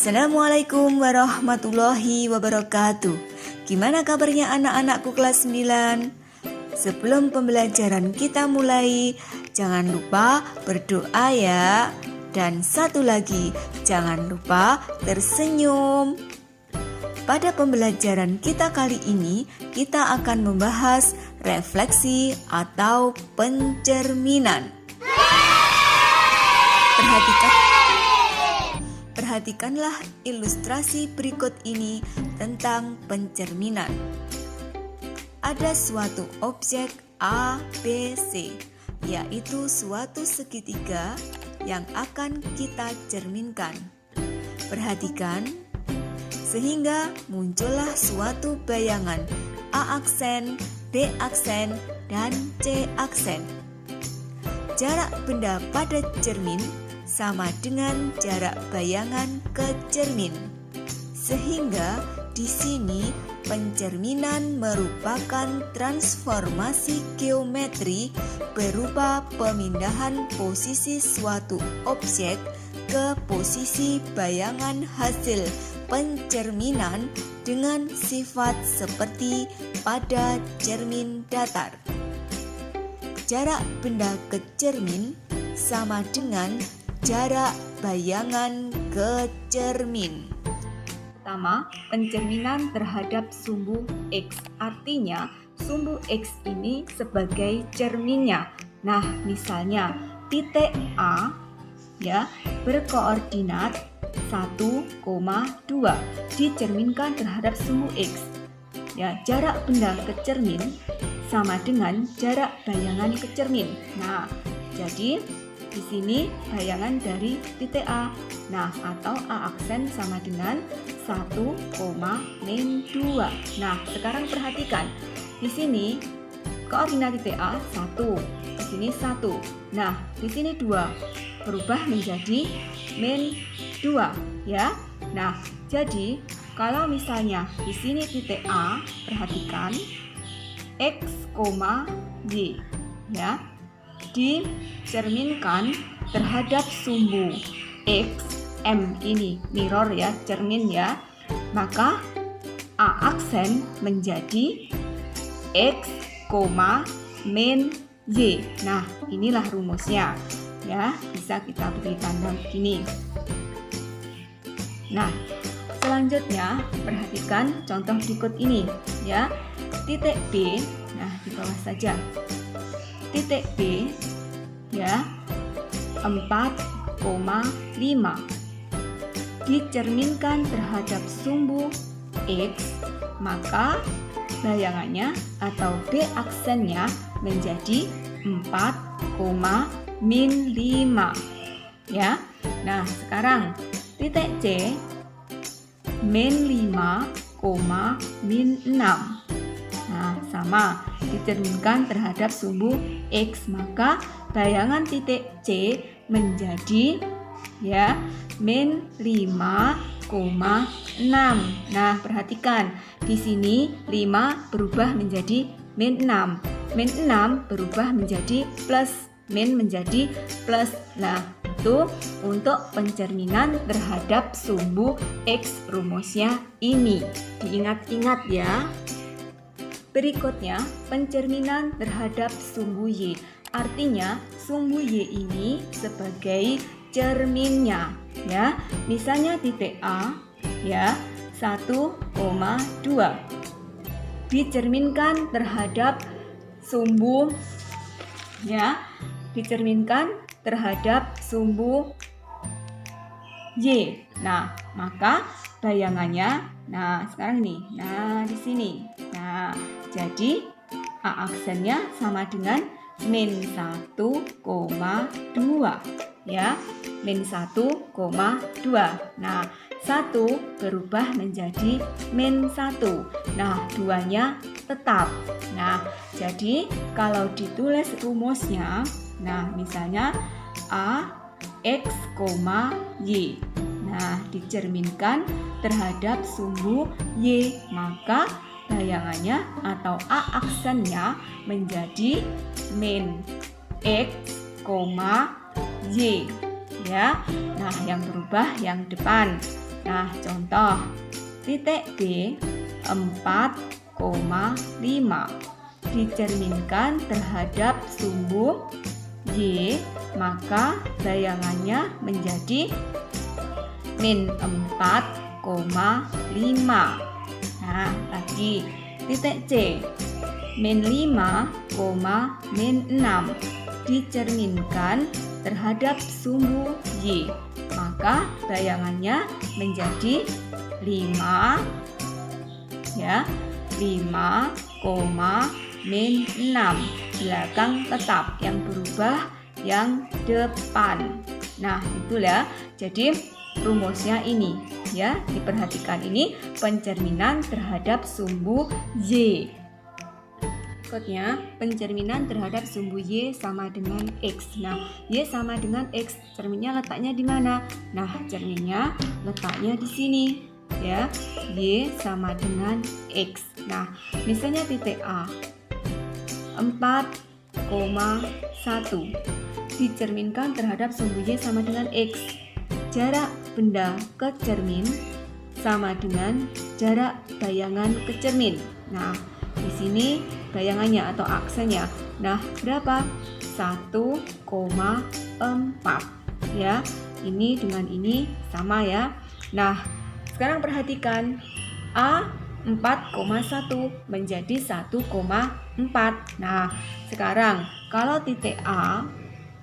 Assalamualaikum warahmatullahi wabarakatuh. Gimana kabarnya anak-anakku kelas 9? Sebelum pembelajaran kita mulai, jangan lupa berdoa ya. Dan satu lagi, jangan lupa tersenyum. Pada pembelajaran kita kali ini, kita akan membahas refleksi atau pencerminan. Perhatikanlah ilustrasi berikut ini tentang pencerminan. Ada suatu objek A, B, C, yaitu suatu segitiga yang akan kita cerminkan. Perhatikan, sehingga muncullah suatu bayangan A aksen, B aksen, dan C aksen. Jarak benda pada cermin sama dengan jarak bayangan ke cermin. Sehingga di sini pencerminan merupakan transformasi geometri berupa pemindahan posisi suatu objek ke posisi bayangan hasil pencerminan dengan sifat seperti pada cermin datar. Jarak benda ke cermin sama dengan jarak bayangan ke cermin. Pertama, pencerminan terhadap sumbu X. Artinya, sumbu X ini sebagai cerminnya. Nah, misalnya titik A ya berkoordinat 1,2 dicerminkan terhadap sumbu X. Ya, jarak benda ke cermin sama dengan jarak bayangan ke cermin. Nah, jadi di sini bayangan dari titik A. Nah, atau A aksen sama dengan 1,2. Nah, sekarang perhatikan. Di sini koordinat titik A 1, di sini 1. Nah, di sini 2. Berubah menjadi -2 ya. Nah, jadi kalau misalnya di sini titik A, perhatikan X, Y ya. Dicerminkan terhadap sumbu X, M ini mirror ya, cermin ya, maka A aksen menjadi X, Y. Nah, inilah rumusnya ya, bisa kita beri tanda begini. Nah, selanjutnya perhatikan contoh berikut ini ya. Titik B, nah di bawah saja. Titik B ya 4,5 dicerminkan terhadap sumbu X, maka bayangannya atau B aksennya menjadi 4,-5 ya. Nah, sekarang titik C -5,-6. Nah, sama dicerminkan terhadap sumbu X, maka bayangan titik C menjadi ya -5,6. Nah, perhatikan di sini 5 berubah menjadi -6. -6 berubah menjadi plus, menjadi plus. Nah, itu untuk pencerminan terhadap sumbu X, rumusnya ini. Diingat-ingat ya. Berikutnya, pencerminan terhadap sumbu Y. Artinya, sumbu Y ini sebagai cerminnya ya. Misalnya titik A ya 1,2 dicerminkan terhadap sumbu ya, dicerminkan terhadap sumbu Y. Nah, maka bayangannya, nah sekarang nih, nah di sini. Nah, jadi A aksennya sama dengan -1,2 ya, -1,2. Nah, 1 berubah menjadi -1. Nah, 2-nya tetap. Nah, jadi kalau ditulis rumusnya, nah misalnya A X, Y. Nah, dicerminkan terhadap sumbu Y, maka bayangannya atau A aksennya menjadi -X, Y ya. Nah, yang berubah yang depan. Nah, contoh titik B 4,5 dicerminkan terhadap sumbu Y, maka bayangannya menjadi min 4,5. Nah, lagi titik C min 5, min 6 dicerminkan terhadap sumbu Y, maka bayangannya menjadi 5 ya, 5, min 6. Belakang tetap, yang berubah yang depan. Nah, itulah jadi rumusnya ini ya, diperhatikan ini pencerminan terhadap sumbu Y. Berikutnya, pencerminan terhadap sumbu Y sama dengan X. Nah, Y sama dengan X, cerminnya letaknya di mana? Nah, cerminnya letaknya di sini ya. Y sama dengan X. Nah, misalnya titik A 4,1 dicerminkan terhadap sumbu Y sama dengan X. Jarak benda ke cermin sama dengan jarak bayangan ke cermin. Nah, di sini bayangannya atau aksennya. Nah, berapa? 1,4 ya. Ini dengan ini sama ya. Nah, sekarang perhatikan A 4,1 menjadi 1,4. Nah, sekarang kalau titik A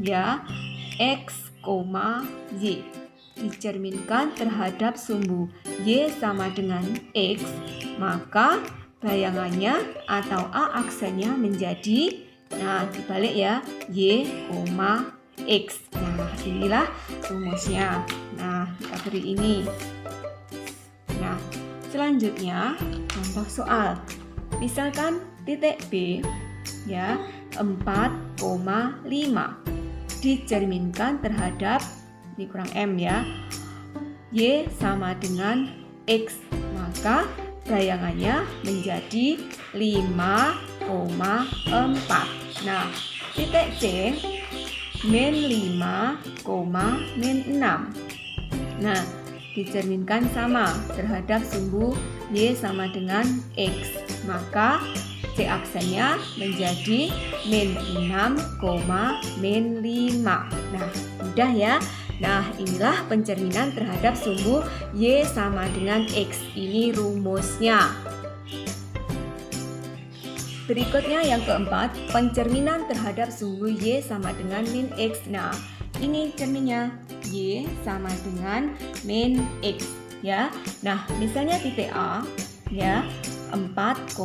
ya X, Y dicerminkan terhadap sumbu Y sama dengan X, maka bayangannya atau A aksennya menjadi, nah dibalik ya, Y, X. Nah, inilah rumusnya. Nah, kita beri ini. Nah, selanjutnya contoh soal. Misalkan titik B ya 4,5 dicerminkan terhadap, ini kurang M ya, Y sama dengan X, maka bayangannya menjadi 5,4. Nah, titik C min 5, min 6. Nah, dicerminkan sama terhadap sumbu Y sama dengan X, maka C aksennya menjadi min 6, min 5. Nah, mudah ya. Nah, inilah pencerminan terhadap sumbu Y sama dengan X. Ini rumusnya. Berikutnya yang keempat, pencerminan terhadap sumbu Y sama dengan min X. Nah, ini cerminnya Y sama dengan min X ya. Nah, misalnya titik A ya 4,1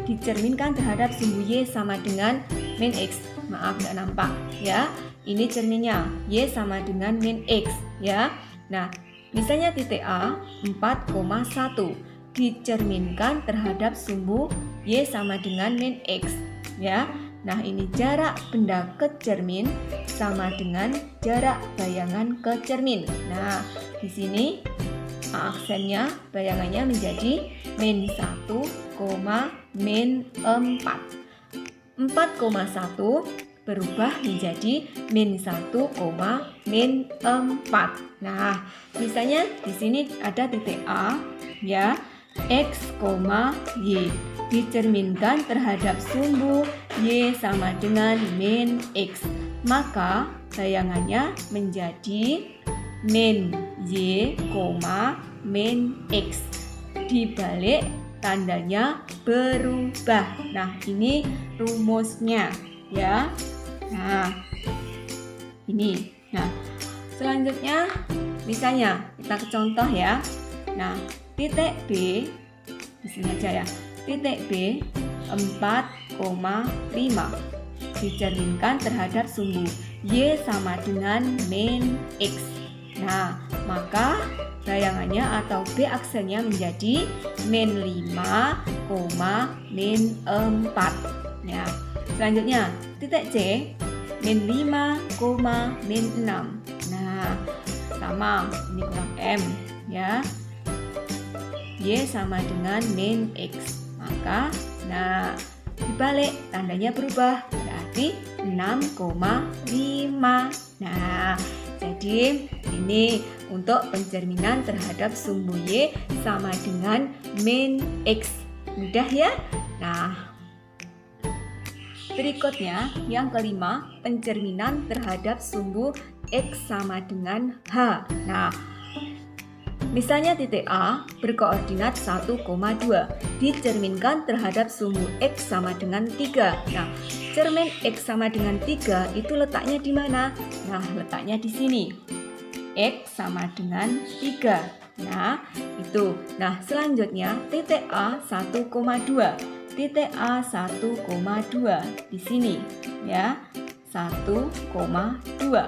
dicerminkan terhadap sumbu Y sama dengan min X. Maaf, nggak nampak ya. Ini cerminnya Y sama dengan min X ya. Nah, misalnya titik A 4,1 dicerminkan terhadap sumbu Y sama dengan min X ya. Nah, ini jarak benda ke cermin sama dengan jarak bayangan ke cermin. Nah, di sini aksennya bayangannya menjadi min 1, min 4. 4,1 berubah menjadi min 1, min 4. Nah, misalnya di sini ada titik A ya, X, Y dicerminkan terhadap sumbu Y sama dengan min X, maka bayangannya menjadi min Y, min X. Dibalik tandanya berubah. Nah, ini rumusnya ya. Nah, ini. Nah, selanjutnya misalnya kita ke contoh ya. Nah, titik B di sini aja ya. Titik B 4,5 dicerminkan terhadap sumbu Y sama dengan min X. Nah, maka bayangannya atau B aksennya menjadi min 5, min 4 ya. Selanjutnya titik C min 5, min 6. Nah, sama, ini kurang M ya. Y sama dengan min X, maka nah dibalik tandanya berubah, berarti 6,5. Nah, jadi ini untuk pencerminan terhadap sumbu Y sama dengan min X. Mudah ya? Nah, berikutnya yang kelima, pencerminan terhadap sumbu X sama dengan H. Nah, misalnya titik A berkoordinat 1,2 dicerminkan terhadap sumbu X sama dengan 3. Nah, cermin X sama dengan 3 itu letaknya di mana? Nah, letaknya di sini. X sama dengan 3. Nah, itu. Nah, selanjutnya titik A 1,2. Titik A 1,2 di sini ya. 1,2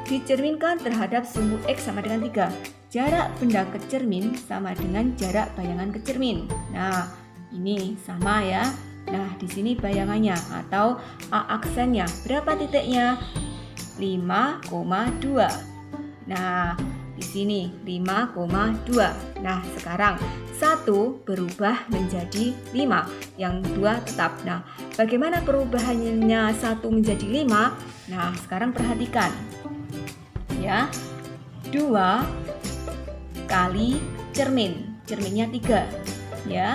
dicerminkan terhadap sumbu X sama dengan 3. Jarak benda ke cermin sama dengan jarak bayangan ke cermin. Nah, ini sama ya. Nah, di sini bayangannya atau A aksennya. Berapa titiknya? 5,2. Nah, di sini 5,2. Nah, sekarang 1 berubah menjadi 5, yang 2 tetap. Nah, bagaimana perubahannya 1 menjadi 5? Nah, sekarang perhatikan ya. 2 kali cermin, cerminnya 3 ya,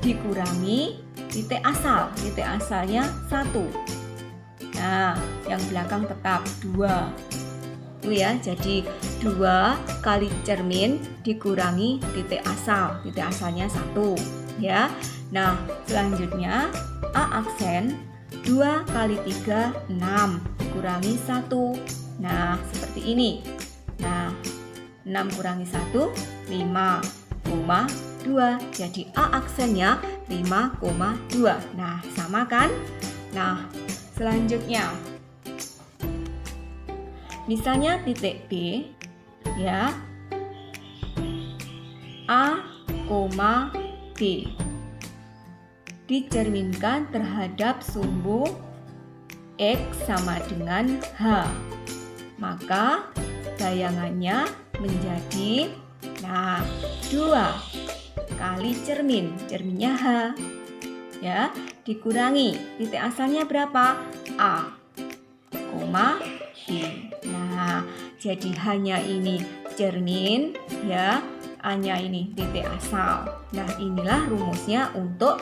dikurangi titik asal, titik asalnya 1. Nah, yang belakang tetap 2 itu ya. Jadi 2 kali cermin dikurangi titik asal, titik asalnya 1 ya. Nah, selanjutnya A aksen 2 kali 3 6 kurangi 1. Nah, seperti ini. Nah, 6 kurangi 1 5,2. Jadi A aksennya 5,2. Nah, sama kan? Nah, selanjutnya misalnya titik B ya, A, B dicerminkan terhadap sumbu X sama dengan H. Maka bayangannya menjadi 2 kali cermin, cerminnya H ya, dikurangi titik asalnya berapa? A, B. Nah, jadi hanya ini cermin ya, hanya ini titik asal. Nah, inilah rumusnya untuk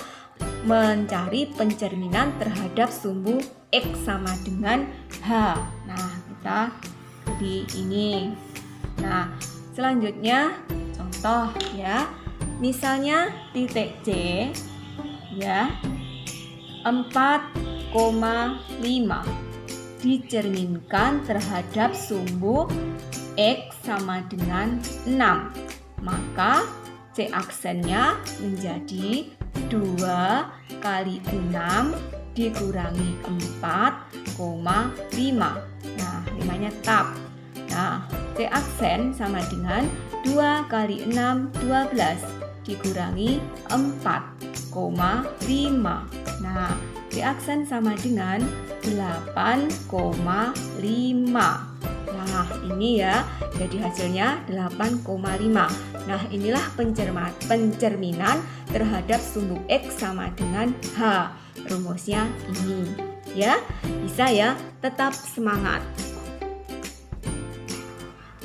mencari pencerminan terhadap sumbu X sama dengan H. Nah, kita di ini. Nah, selanjutnya contoh ya. Misalnya titik C ya, 4,5 dicerminkan terhadap sumbu X sama dengan 6. Maka C aksennya menjadi 2 kali 6 dikurangi 4,5. Nah, 5-nya tetap. Nah, C aksen sama dengan 2 kali 6 12 dikurangi 4,5. Nah, C aksen sama dengan 8,5. Nah, ini ya. Jadi hasilnya 8,5. Nah, inilah pencerminan terhadap sumbu X sama dengan H. Rumusnya ini. Ya, bisa ya. Tetap semangat.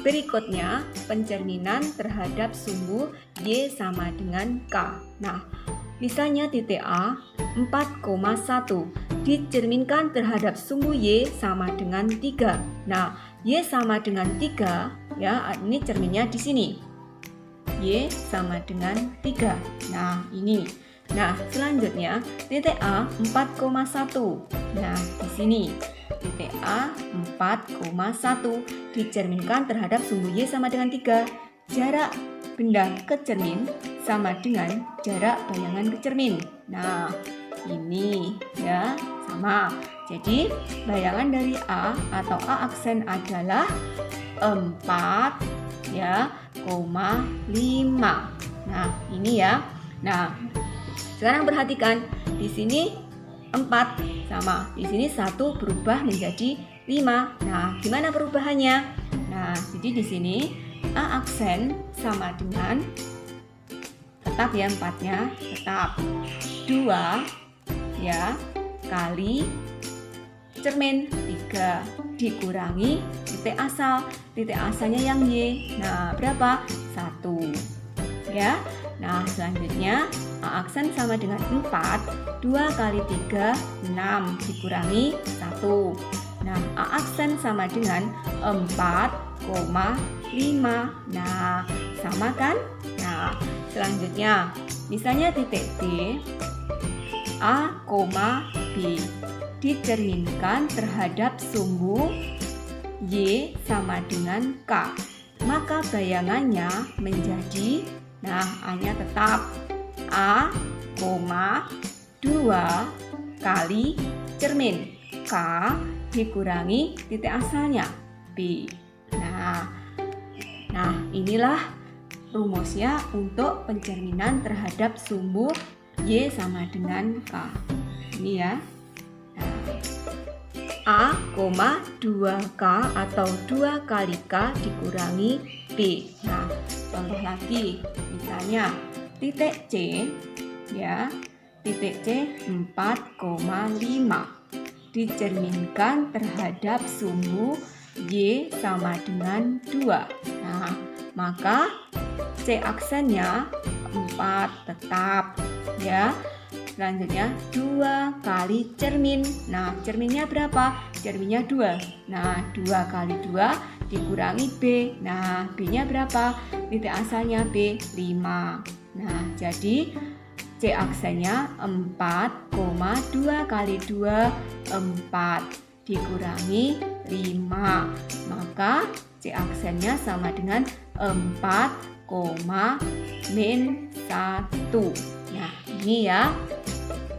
Berikutnya, pencerminan terhadap sumbu Y sama dengan K. Nah, misalnya titik A 4,1 dicerminkan terhadap sumbu Y sama dengan 3. Nah, Y sama dengan 3 ya, ini cerminnya di sini. Y sama dengan 3. Nah, ini. Nah, selanjutnya titik A 4,1. Nah, di sini titik A 4,1 dicerminkan terhadap sumbu Y sama dengan 3. Jarak benda ke cermin sama dengan jarak bayangan ke cermin. Nah, ini ya sama. Jadi bayangan dari A atau A aksen adalah 4 ya, 5. Nah, ini ya. Nah, sekarang perhatikan di sini 4 sama. Di sini 1 berubah menjadi 5. Nah, gimana perubahannya? Nah, jadi di sini A aksen sama dengan tetap ya, 4-nya tetap 2 ya kali cermin 3 dikurangi titik asal. Titik asalnya yang Y. Nah, berapa? 1. Ya. Nah, selanjutnya A aksen sama dengan 4. 2 kali 3 6 dikurangi 1. Nah, A aksen sama dengan 4,5. Nah, sama kan? Nah, selanjutnya misalnya titik D A, B dicerminkan terhadap sumbu Y sama dengan K. Maka bayangannya menjadi, nah, A-nya tetap A, 2 kali cermin K dikurangi titik asalnya B. Nah, inilah rumusnya untuk pencerminan terhadap sumbu Y sama dengan K. Ini ya. A, 2K atau 2 kali K dikurangi B. Nah, contoh lagi, misalnya titik C, ya, titik C 4,5 dicerminkan terhadap sumbu Y sama dengan 2. Nah, maka C aksennya 4 tetap, ya. Selanjutnya 2 kali cermin. Nah, cerminnya berapa? Cerminnya 2. Nah, 2 kali 2 dikurangi B. Nah, B-nya berapa? Titik asalnya B 5. Nah, jadi C aksennya 4,2 kali 2 4 dikurangi 5. Maka C aksennya sama dengan 4, min 1. Nah, ini ya.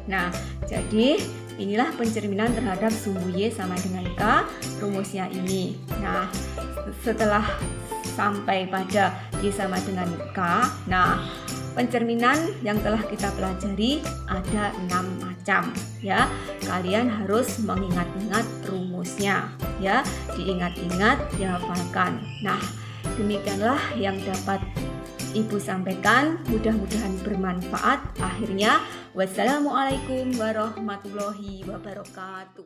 Nah, jadi inilah pencerminan terhadap sumbu Y sama dengan K, rumusnya ini. Nah, setelah sampai pada Y sama dengan K, nah, pencerminan yang telah kita pelajari ada 6 macam, ya. Kalian harus mengingat-ingat rumusnya, ya. Diingat-ingat, dihafalkan. Nah, demikianlah yang dapat Ibu sampaikan, mudah-mudahan bermanfaat. Akhirnya, wassalamualaikum warahmatullahi wabarakatuh.